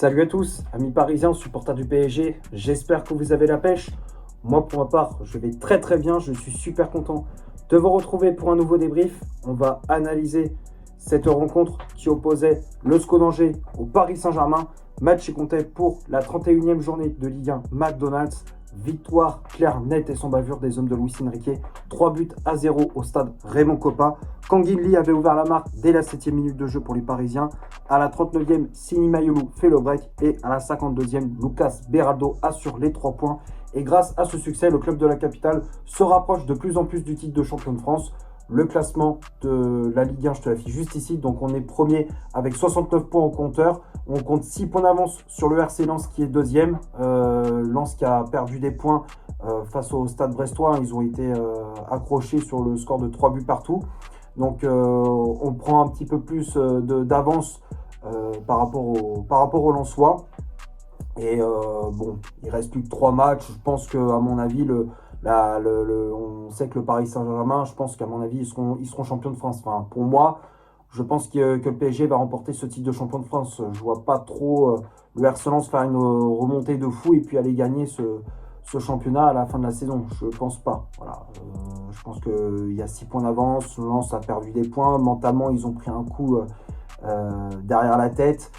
Salut à tous, amis parisiens, supporters du PSG, j'espère que vous avez la pêche. Moi pour ma part, je vais très bien, je suis super content de vous retrouver pour un nouveau débrief. On va analyser cette rencontre qui opposait le SCO d'Angers au Paris Saint-Germain. Match qui comptait pour la 31e journée de Ligue 1 McDonald's. Victoire claire, nette et sans bavure des hommes de Luis Enrique. 3-0 au stade Raymond Kopa. Kanguinli avait ouvert la marque dès la 7e minute de jeu pour les Parisiens. À la 39e, Sini Mayulu fait le break. Et à la 52e, Lucas Beraldo assure les 3 points. Et grâce à ce succès, le club de la capitale se rapproche de plus en plus du titre de champion de France. Le classement de la Ligue 1, je te l'affiche juste ici. Donc on est premier avec 69 points au compteur. On compte 6 points d'avance sur le RC Lens qui est deuxième. Lens qui a perdu des points face au Stade Brestois. Ils ont été accrochés sur le score de 3 buts partout. Donc on prend un petit peu plus d'avance par rapport au Lensois. Et bon, il reste plus que 3 matchs. Je pense qu'à mon avis, on sait que le Paris Saint-Germain, je pense qu'à mon avis, ils seront champions de France. Enfin, pour moi, je pense que le PSG va remporter ce titre de champion de France. Je vois pas trop le RC Lens faire une remontée de fou et puis aller gagner ce championnat à la fin de la saison. Je pense pas. Voilà. Je pense qu'il y a 6 points d'avance. Lens a perdu des points. Mentalement, ils ont pris un coup derrière la tête.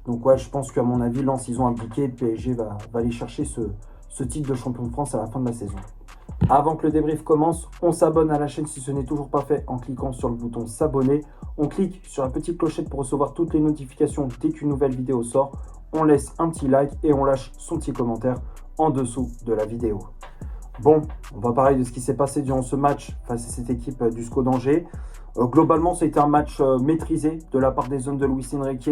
Donc ouais, je pense qu'à mon avis, Lens, ils ont impliqué. Le PSG va aller chercher ce titre de champion de France à la fin de la saison. Avant que le débrief commence, on s'abonne à la chaîne si ce n'est toujours pas fait en cliquant sur le bouton s'abonner. On clique sur la petite clochette pour recevoir toutes les notifications dès qu'une nouvelle vidéo sort. On laisse un petit like et on lâche son petit commentaire en dessous de la vidéo. Bon, on va parler de ce qui s'est passé durant ce match face à cette équipe du SCO d'Angers. Globalement, ça a été un match maîtrisé de la part des hommes de Luis Enrique.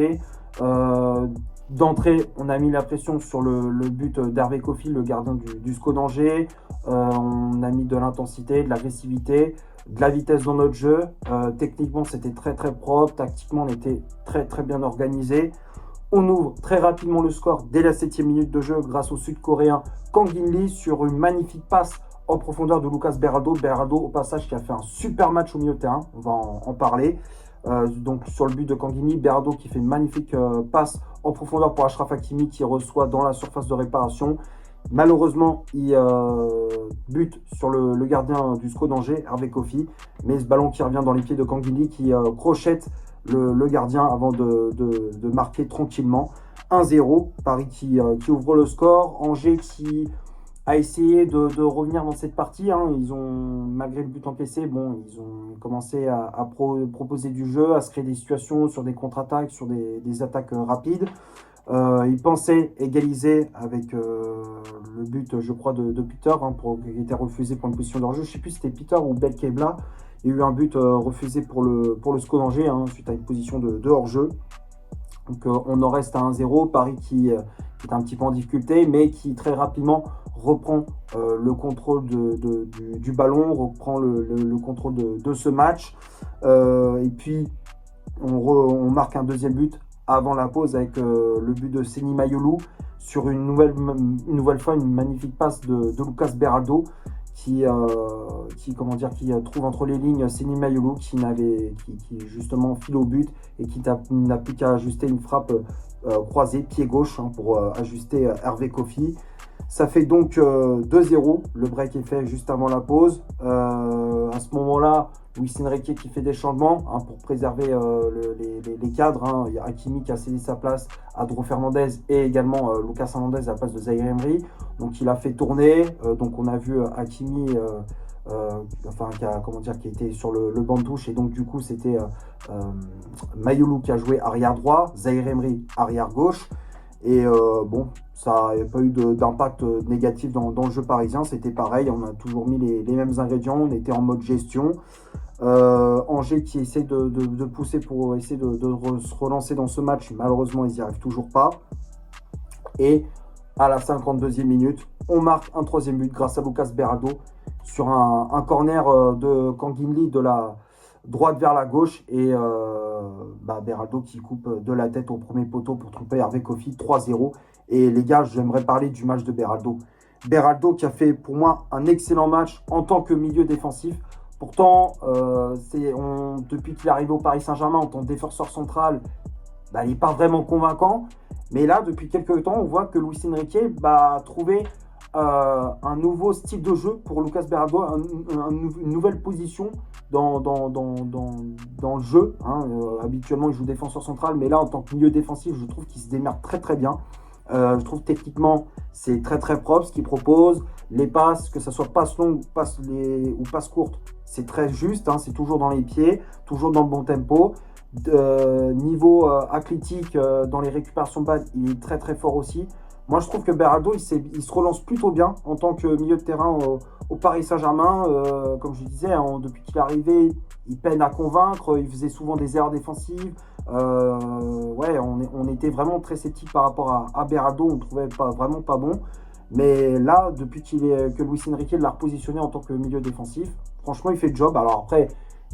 D'entrée, on a mis la pression sur le but d'Hervé Kofi, le gardien du SCO d'Angers. On a mis de l'intensité, de l'agressivité, de la vitesse dans notre jeu. Techniquement, c'était très propre. Tactiquement, on était très bien organisé. On ouvre très rapidement le score dès la 7e minute de jeu grâce au Sud-Coréen Kanguinli sur une magnifique passe en profondeur de Lucas Beraldo. Beraldo, au passage, qui a fait un super match au milieu de terrain. On va en parler. Donc sur le but de Kanguinli, Beraldo qui fait une magnifique passe en profondeur pour Achraf Hakimi qui reçoit dans la surface de réparation. Malheureusement, il bute sur le gardien du SCO d'Angers, Hervé Kofi. Mais ce ballon qui revient dans les pieds de Kanguinli qui crochette le gardien avant de marquer tranquillement. 1-0, Paris qui ouvre le score. Angers qui a essayé de revenir dans cette partie. Ils ont, malgré le but encaissé, bon, ils ont commencé à proposer du jeu, à se créer des situations sur des contre-attaques, sur des attaques rapides. Ils pensaient égaliser avec le but, je crois, de Peter, qui était refusé pour une position de hors-jeu. Je ne sais plus si c'était Peter ou Belkebla. Il y a eu un but refusé pour le SCO d'Angers suite à une position de hors-jeu. Donc on en reste à 1-0. Paris qui est un petit peu en difficulté, mais qui très rapidement reprend le contrôle du ballon, reprend le contrôle de ce match. Et puis on marque un deuxième but avant la pause avec le but de Sini Mayulu sur une nouvelle fois une magnifique passe de Lucas Beraldo qui trouve entre les lignes Sini Mayulu qui justement file au but et qui n'a plus qu'à ajuster une frappe croisée, pied gauche, pour ajuster Hervé Kofi. Ça fait donc 2-0. Le break est fait juste avant la pause. À ce moment-là, Luis Enrique qui fait des changements pour préserver les cadres. Il y a Hakimi qui a cédé sa place à Dro Fernandez et également Lucas Hernandez à la place de Zaïre Emery. Donc il a fait tourner. Donc on a vu Hakimi qui était sur le banc de touche. Et donc du coup c'était Mayulu qui a joué arrière droit, Zaïre Emery arrière gauche. Et bon, ça n'a pas eu d'impact négatif dans le jeu parisien. C'était pareil, on a toujours mis les mêmes ingrédients. On était en mode gestion. Angers qui essaie de pousser pour essayer de se relancer dans ce match. Malheureusement, ils n'y arrivent toujours pas. Et à la 52e minute, on marque un troisième but grâce à Lucas Beraldo sur un corner de Kanguinli de la droite vers la gauche. Et Beraldo qui coupe de la tête au premier poteau pour tromper Hervé Kofi. 3-0. Et les gars, j'aimerais parler du match de Beraldo. Beraldo qui a fait pour moi un excellent match en tant que milieu défensif. Pourtant, depuis qu'il est arrivé au Paris Saint-Germain en tant que défenseur central, il n'est pas vraiment convaincant. Mais là, depuis quelques temps, on voit que Luis Enrique a trouvé un nouveau style de jeu pour Lucas Beraldo, une nouvelle position dans le jeu. Hein. Habituellement, il joue défenseur central, mais là, en tant que milieu défensif, je trouve qu'il se démerde très très bien. Je trouve techniquement, c'est très très propre ce qu'il propose. Les passes, que ce soit passes longues ou passes courtes, c'est très juste. Hein. C'est toujours dans les pieds, toujours dans le bon tempo. Niveau athlétique, dans les récupérations de balles, il est très très fort aussi. Moi, je trouve que Beraldo, il se relance plutôt bien en tant que milieu de terrain au Paris Saint-Germain. Comme je disais, hein, depuis qu'il est arrivé, il peine à convaincre. Il faisait souvent des erreurs défensives. Ouais, on était vraiment très sceptique par rapport à Beraldo. On ne trouvait vraiment pas bon. Mais là, depuis que Luis Enrique l'a repositionné en tant que milieu défensif, franchement, il fait le job. Alors après,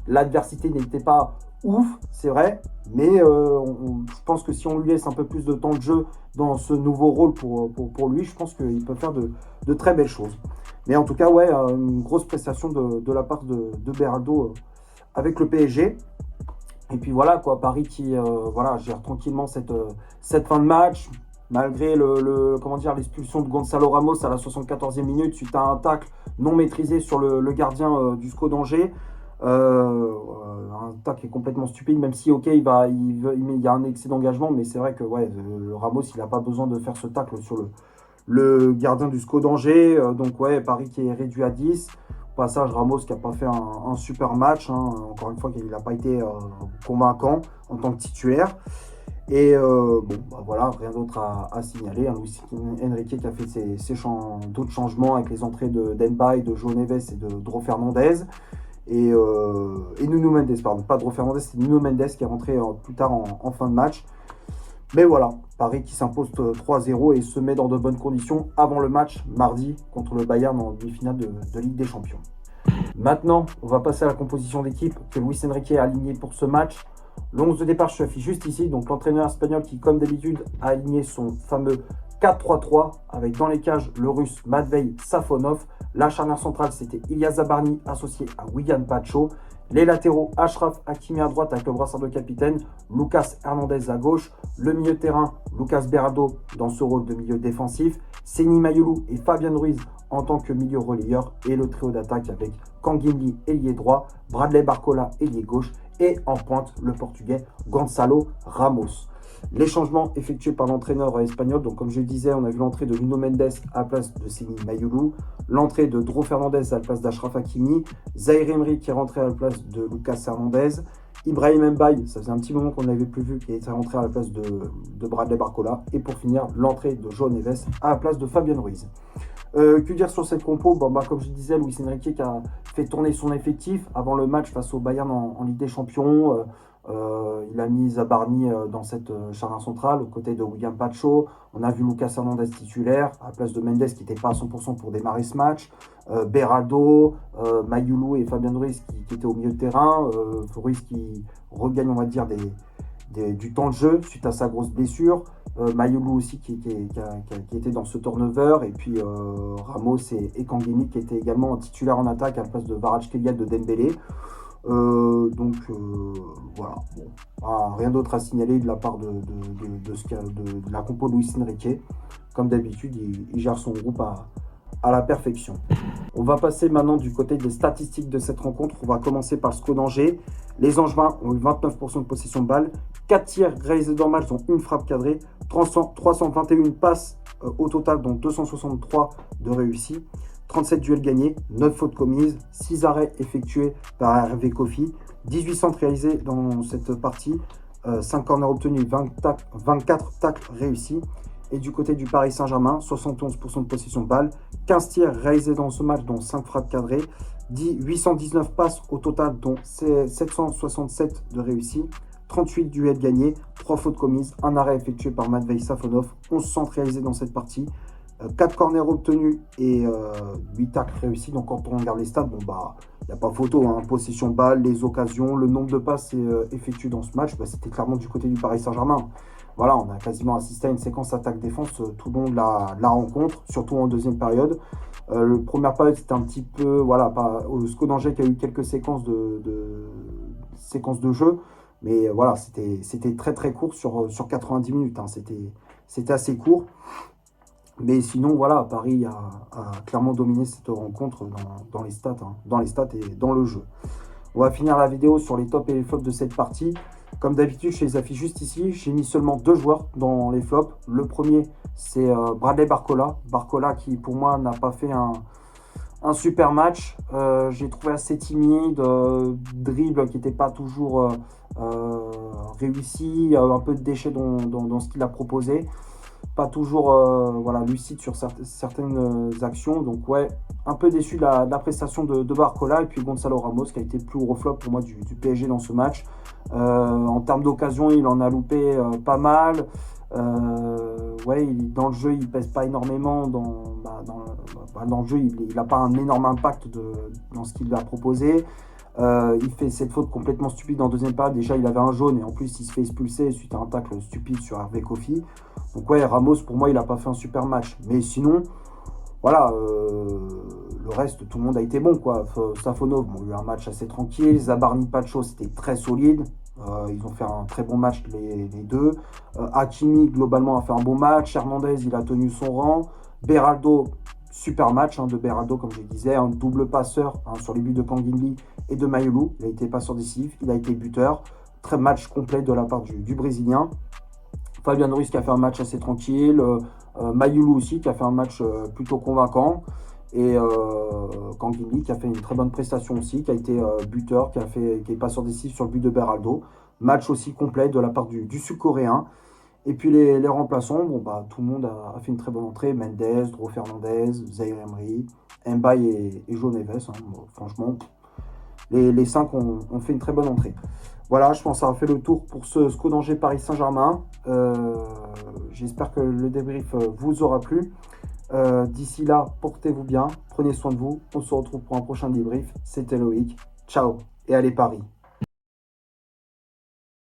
l'adversité n'était pas ouf, c'est vrai, mais je pense que si on lui laisse un peu plus de temps de jeu dans ce nouveau rôle pour lui, je pense qu'il peut faire de très belles choses. Mais en tout cas, ouais, une grosse prestation de la part de Beraldo avec le PSG. Et puis voilà, quoi, Paris qui voilà, gère tranquillement cette fin de match, malgré comment dire, l'expulsion de Gonzalo Ramos à la 74e minute suite à un tacle non maîtrisé sur le gardien du SCO d'Angers. Un tacle est complètement stupide, même si ok, il y a un excès d'engagement, mais c'est vrai que ouais, Ramos, il n'a pas besoin de faire ce tacle sur le gardien du SCO d'Angers. Donc ouais, Paris qui est réduit à 10. Au passage, Ramos qui n'a pas fait un super match. Hein. Encore une fois, il n'a pas été convaincant en tant que titulaire. Et bon, bah voilà, rien d'autre à signaler. Hein. Luis Enrique qui a fait d'autres changements avec les entrées de Demba, de João Neves et de Dro Fernandez. Et Nuno Mendes, pardon, pas Dro Fernandez, c'est Nuno Mendes qui est rentré plus tard en fin de match. Mais voilà, Paris qui s'impose 3-0 et se met dans de bonnes conditions avant le match mardi contre le Bayern en demi-finale de Ligue des Champions. Maintenant, on va passer à la composition d'équipe que Luis Enrique a aligné pour ce match. Le 11 de départ se affiche juste ici, donc l'entraîneur espagnol qui, comme d'habitude, a aligné son fameux 4-3-3 avec dans les cages le russe Matvei Safonov. La charnière centrale, c'était Ilya Zabarny associé à William Pacho. Les latéraux, Achraf Hakimi à droite avec le brassard de capitaine, Lucas Hernandez à gauche. Le milieu de terrain, Lucas Beraldo dans ce rôle de milieu défensif. Seny Mayulu et Fabian Ruiz en tant que milieu relayeur. Et le trio d'attaque avec Kangin Lee, ailier droit, Bradley Barcola, ailier gauche. Et en pointe, le portugais Gonzalo Ramos. Les changements effectués par l'entraîneur espagnol, donc comme je le disais, on a vu l'entrée de Nuno Mendes à la place de Seny Mayulu, l'entrée de Dro Fernandez à la place d'Achraf Hakimi, Zaïre Emery qui est rentré à la place de Lucas Hernandez, Ibrahim Mbaye, ça faisait un petit moment qu'on n'avait plus vu, qui est rentré à la place de Bradley Barcola, et pour finir, l'entrée de João Neves à la place de Fabian Ruiz. Que dire sur cette compo? Comme je disais, Luis Enrique qui a fait tourner son effectif avant le match face au Bayern en Ligue des Champions. Il a mis Zabarny dans cette charnière centrale aux côtés de William Pacho. On a vu Lucas Hernandez titulaire à la place de Mendes qui n'était pas à 100% pour démarrer ce match. Beraldo, Mayulu et Fabian Ruiz qui étaient au milieu de terrain. Ruiz qui regagne, on va dire, du temps de jeu suite à sa grosse blessure. Mayulu aussi qui était dans ce turnover. Et puis Ramos et Kangini qui étaient également titulaires en attaque à la place de Kvaratskhelia de Dembélé. Voilà, bon, rien d'autre à signaler de la part de la compo de Luis Enrique. Comme d'habitude, il gère son groupe à la perfection. On va passer maintenant du côté des statistiques de cette rencontre. On va commencer par le SCO d'Angers. Les Angevins ont eu 29% de possession de balle, 4 tirs réalisés dans le match, dont une frappe cadrée, 321 passes au total, dont 263 de réussis. 37 duels gagnés, 9 fautes commises, 6 arrêts effectués par Hervé Kofi, 18 centres réalisés dans cette partie, 5 corners obtenus, 24 tacles réussis. Et du côté du Paris Saint-Germain, 71% de possession de balle, 15 tirs réalisés dans ce match, dont 5 frappes cadrées, 819 passes au total, dont 767 de réussis, 38 duels gagnés, 3 fautes commises, 1 arrêt effectué par Matvei Safonov, 11 centres réalisés dans cette partie, 4 corners obtenus et 8 tacles réussis. Donc quand on regarde les stats, il n'y a pas photo. Hein. Possession de balle, les occasions, le nombre de passes effectuées dans ce match, c'était clairement du côté du Paris Saint-Germain. Voilà, on a quasiment assisté à une séquence attaque-défense tout le long de la rencontre, surtout en deuxième période. La première période, c'était un petit peu, au SCO d'Angers qui a eu quelques séquences de jeu. Mais voilà, c'était très très court sur 90 minutes. Hein. c'était assez court. Mais sinon, voilà, Paris a clairement dominé cette rencontre dans les stats, hein, dans les stats et dans le jeu. On va finir la vidéo sur les tops et les flops de cette partie. Comme d'habitude, je les affiche juste ici. J'ai mis seulement 2 joueurs dans les flops. Le premier, c'est Bradley Barcola. Barcola qui, pour moi, n'a pas fait un super match. J'ai trouvé assez timide, dribble qui n'était pas toujours réussi, un peu de déchets dans ce qu'il a proposé. Pas toujours voilà, lucide sur certaines actions. Donc ouais, un peu déçu de la prestation de Barcola. Et puis Gonzalo Ramos qui a été le plus gros flop pour moi du PSG dans ce match. En termes d'occasion, il en a loupé pas mal. Ouais, dans le jeu, il pèse pas énormément. Dans le jeu, il n'a pas un énorme impact dans ce qu'il a proposé. Il fait cette faute complètement stupide en deuxième période. Déjà, il avait un jaune et en plus, il se fait expulser suite à un tacle stupide sur Hervé Kofi. Donc ouais, Ramos, pour moi, il n'a pas fait un super match. Mais sinon, voilà, le reste, tout le monde a été bon, quoi. Safonov, bon, il y a eu un match assez tranquille. Zabarni Pacho, c'était très solide. Ils ont fait un très bon match, les deux. Hakimi, globalement, a fait un bon match. Hernandez, il a tenu son rang. Beraldo, super match de Beraldo, comme je disais. Un double passeur sur les buts de Kanguinli et de Mayulu. Il a été passeur décisif, il a été buteur. Très match complet de la part du Brésilien. Fabian Ruiz qui a fait un match assez tranquille. Mayulu aussi qui a fait un match plutôt convaincant. Et Kanguinli qui a fait une très bonne prestation aussi, qui a été buteur, qui est passeur décisif sur le but de Beraldo. Match aussi complet de la part du Sud-Coréen. Et puis les remplaçants, bon, tout le monde a fait une très bonne entrée. Mendes, Dro Fernandez, Zaïre Emery, Mbaye et Joe Neves. Bon, franchement, les 5 ont fait une très bonne entrée. Voilà, je pense que ça a fait le tour pour ce SCO d'Angers Paris Saint-Germain. J'espère que le débrief vous aura plu. D'ici là, portez-vous bien, prenez soin de vous. On se retrouve pour un prochain débrief. C'était Loïc. Ciao et allez Paris.